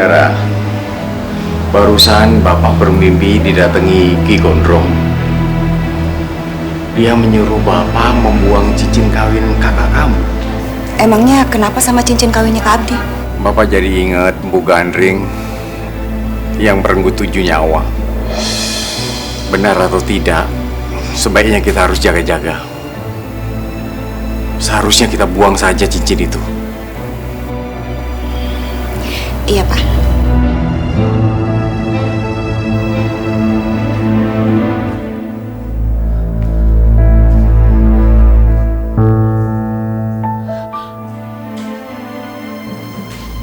Dara, barusan Bapak bermimpi didatangi Ki Gondrong. Dia menyuruh Bapak membuang cincin kawin kakak kamu. Emangnya kenapa sama cincin kawinnya Kak Abdi? Bapak jadi ingat Mpu Gandring yang merenggut 7 nyawa. Benar atau tidak, sebaiknya kita harus jaga-jaga. Seharusnya kita buang saja cincin itu. Iya, Pak.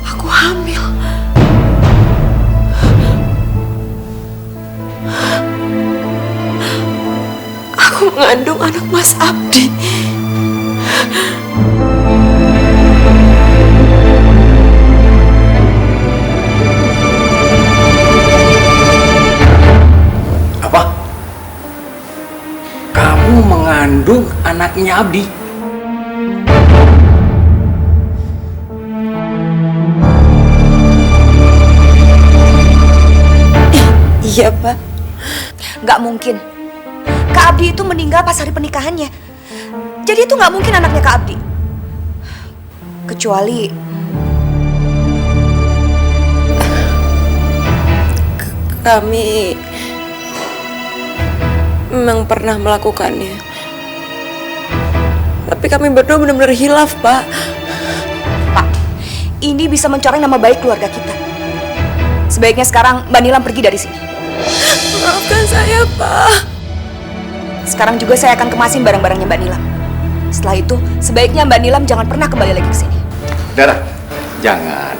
Aku hamil. Aku mengandung anak Mas Abdi. Apa? Kamu mengandung anaknya Abdi? Iya, Pak. Nggak mungkin. Kak Abdi itu meninggal pas hari pernikahannya. Jadi itu nggak mungkin anaknya Kak Abdi. Kecuali kami memang pernah melakukannya. Tapi kami berdua benar-benar hilaf, Pak. Pak, ini bisa mencoreng nama baik keluarga kita. Sebaiknya sekarang Mbak Nilam pergi dari sini. Maafkan saya, Pak. Sekarang juga saya akan kemasin barang-barangnya Mbak Nilam. Setelah itu, sebaiknya Mbak Nilam jangan pernah kembali lagi ke sini. Dara, jangan.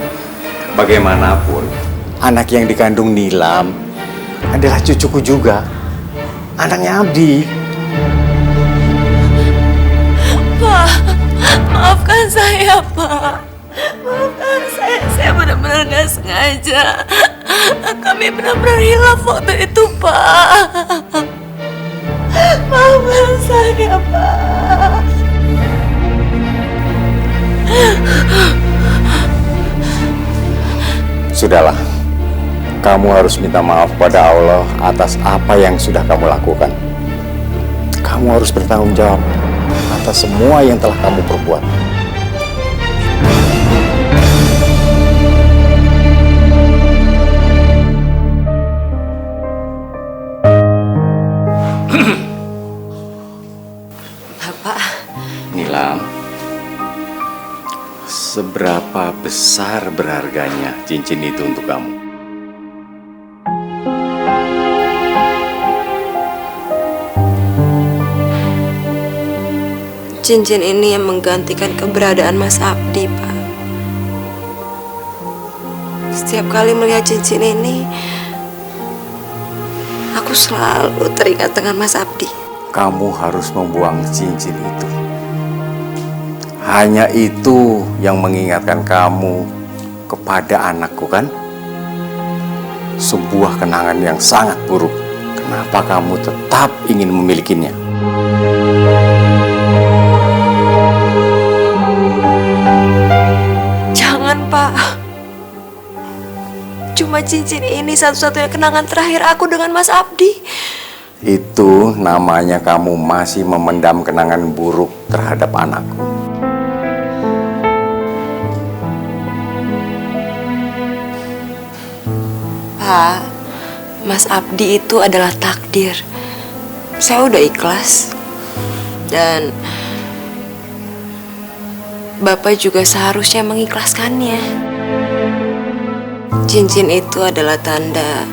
Bagaimanapun, anak yang dikandung Nilam adalah cucuku juga. Anaknya Abdi. Pak, maafkan saya, Pak. Maafkan saya benar-benar gak sengaja. Kami benar-benar hilaf waktu itu, Pak. Maafkan saya, Pak. Sudahlah, kamu harus minta maaf pada Allah atas apa yang sudah kamu lakukan. Kamu harus bertanggung jawab atas semua yang telah kamu perbuat. Bapak, Nilam, seberapa besar berharganya cincin itu untuk kamu? cincin ini yang menggantikan keberadaan Mas Abdi, Pak. Setiap kali melihat cincin ini, aku selalu teringat dengan Mas Abdi. Kamu harus membuang cincin itu. Hanya itu yang mengingatkan kamu kepada anakku, kan? Sebuah kenangan yang sangat buruk. Kenapa kamu tetap ingin memilikinya? Jangan, Pak. Cuma cincin ini satu-satunya kenangan terakhir aku dengan Mas Abdi. Itu namanya kamu masih memendam kenangan buruk terhadap anakku. Pak, Mas Abdi itu adalah takdir. Saya udah ikhlas. Dan Bapak juga seharusnya mengikhlaskannya. Cincin itu adalah tanda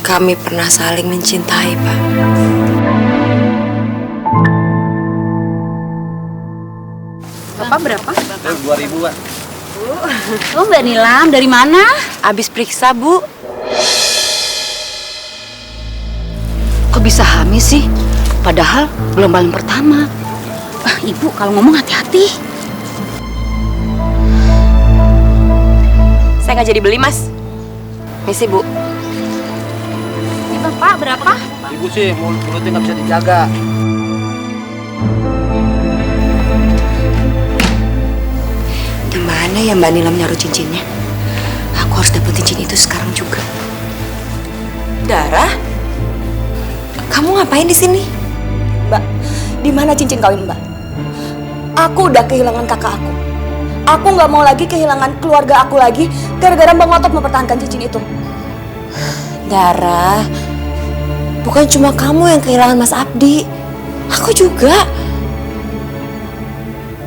kami pernah saling mencintai, Pak. Bapak berapa? 2.000-an. Oh, Mbak Nilam, dari mana? Abis periksa, Bu. Kok bisa hamil sih? Padahal belum bulan pertama. Ibu kalau ngomong hati-hati. Saya nggak jadi beli, Mas. Misi, Bu. Ini Bapak berapa? Ibu sih mulutnya nggak bisa dijaga. Di mana ya Mbak Nilam naruh cincinnya? Aku harus dapetin cincin itu sekarang juga. Dara, kamu ngapain di sini? Mbak, di mana cincin kawin Mbak? Aku udah kehilangan kakak aku. Aku nggak mau lagi kehilangan keluarga aku lagi gara-gara Mbak ngotot mempertahankan cincin itu. Dara, bukan cuma kamu yang kehilangan Mas Abdi. Aku juga.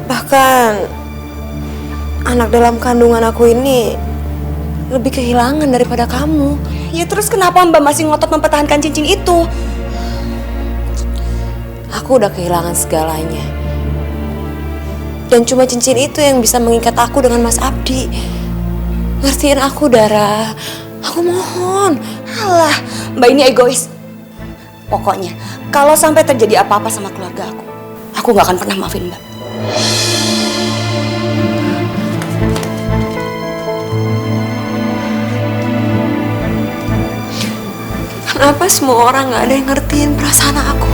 Bahkan anak dalam kandungan aku ini lebih kehilangan daripada kamu. Ya terus kenapa Mbak masih ngotot mempertahankan cincin itu? Aku udah kehilangan segalanya. Dan cuma cincin itu yang bisa mengikat aku dengan Mas Abdi. Ngertiin aku, Dara. Aku mohon. Alah, Mbak ini egois. Pokoknya, kalau sampai terjadi apa-apa sama keluarga aku nggak akan pernah maafin Mbak. Kenapa semua orang gak ada yang ngertiin perasaan aku?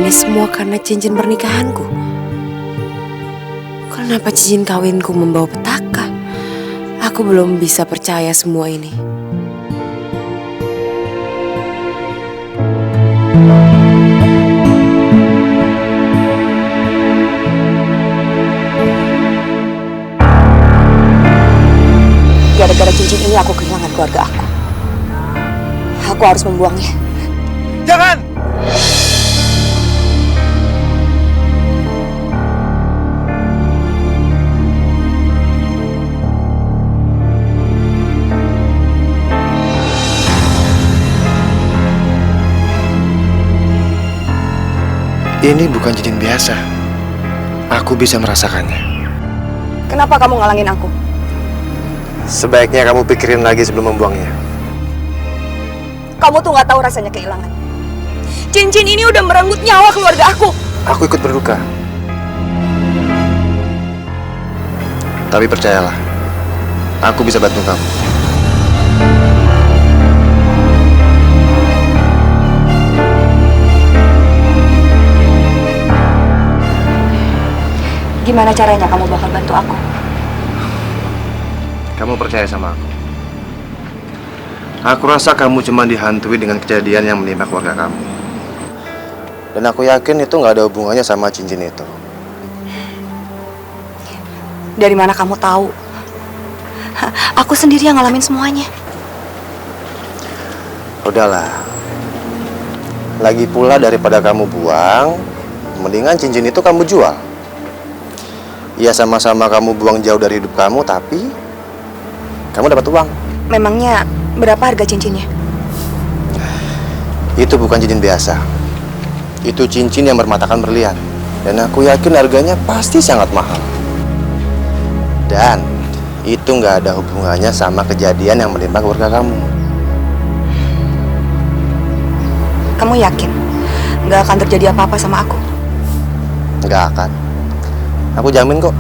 Semua karena cincin pernikahanku. Kenapa cincin kawinku membawa petaka? Aku belum bisa percaya semua ini. Gara-gara cincin ini aku kehilangan keluarga aku. Aku harus membuangnya. Jangan! Ini bukan cincin biasa. Aku bisa merasakannya. Kenapa kamu ngalangin aku? Sebaiknya kamu pikirin lagi sebelum membuangnya. Kamu tuh nggak tahu rasanya kehilangan. Cincin ini udah merenggut nyawa keluarga aku. Aku ikut berduka. Tapi percayalah, aku bisa bantu kamu. Gimana caranya kamu bakal bantu aku? Kamu percaya sama aku. Aku rasa kamu cuma dihantui dengan kejadian yang menimpa keluarga kamu. Dan aku yakin itu nggak ada hubungannya sama cincin itu. Dari mana kamu tahu? Aku sendiri yang ngalamin semuanya. Udahlah. Lagi pula daripada kamu buang, mendingan cincin itu kamu jual. Ya sama-sama kamu buang jauh dari hidup kamu, tapi kamu dapat uang. Memangnya berapa harga cincinnya? Itu bukan cincin biasa. Itu cincin yang bermatakan berlian. Dan aku yakin harganya pasti sangat mahal. Dan itu nggak ada hubungannya sama kejadian yang menimpa keluarga kamu. Kamu yakin nggak akan terjadi apa-apa sama aku? Nggak akan. Aku jamin kok.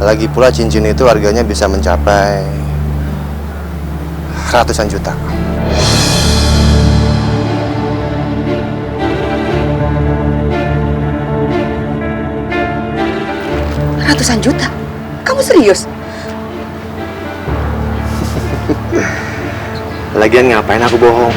Lagi pula cincin itu harganya bisa mencapai ratusan juta. Ratusan juta? Kamu serius? Lagian ngapain aku bohong?